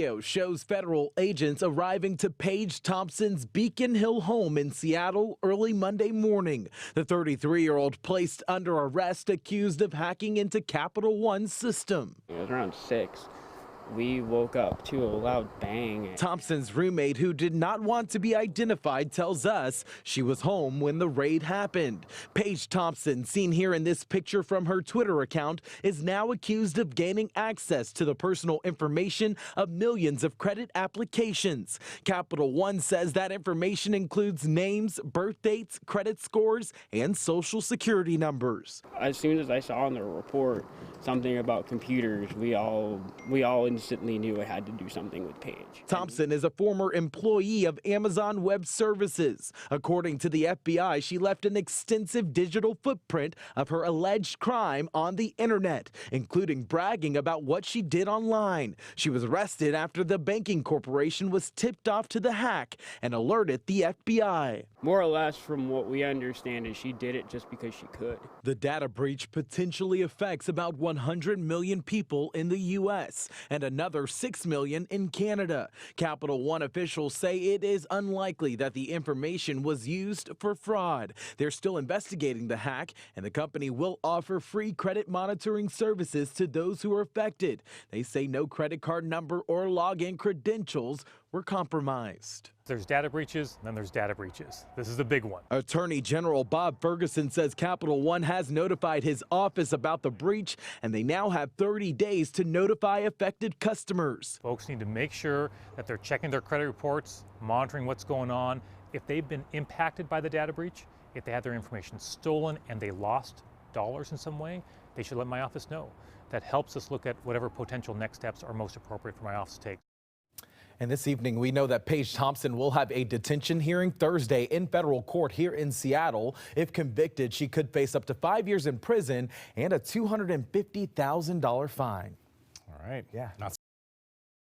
video shows federal agents arriving to Paige Thompson's Beacon Hill home in Seattle early Monday morning. The 33-year-old placed under arrest accused of hacking into Capital One's system. It was around 6. We woke up to a loud bang. Thompson's roommate, who did not want to be identified, tells us she was home when the raid happened. Paige Thompson, seen here in this picture from her Twitter account, is now accused of gaining access to the personal information of millions of credit applications. Capital One says that information includes names, birth dates, credit scores, and social security numbers. As soon as I saw in the report something about computers, we all instantly knew I had to do something with Paige. Thompson is a former employee of Amazon Web Services. According to the FBI, she left an extensive digital footprint of her alleged crime on the internet, including bragging about what she did online. She was arrested after the banking corporation was tipped off to the hack and alerted the FBI. More or less, from what we understand, is she did it just because she could. The data breach potentially affects about 100 million people in the U.S. and another 6 million in Canada. Capital One officials say it is unlikely that the information was used for fraud. They're still investigating the hack, and the company will offer free credit monitoring services to those who are affected. They say no credit card number or login credentials were compromised. There's data breaches, then there's data breaches. This is the big one. Attorney General Bob Ferguson says Capital One has notified his office about the breach, and they now have 30 days to notify affected customers. Folks need to make sure that they're checking their credit reports, monitoring what's going on. If they've been impacted by the data breach, if they had their information stolen and they lost dollars in some way, they should let my office know. That helps us look at whatever potential next steps are most appropriate for my office to take. And this evening, we know that Paige Thompson will have a detention hearing Thursday in federal court here in Seattle. If convicted, she could face up to 5 years in prison and a $250,000 fine. All right. Yeah. Not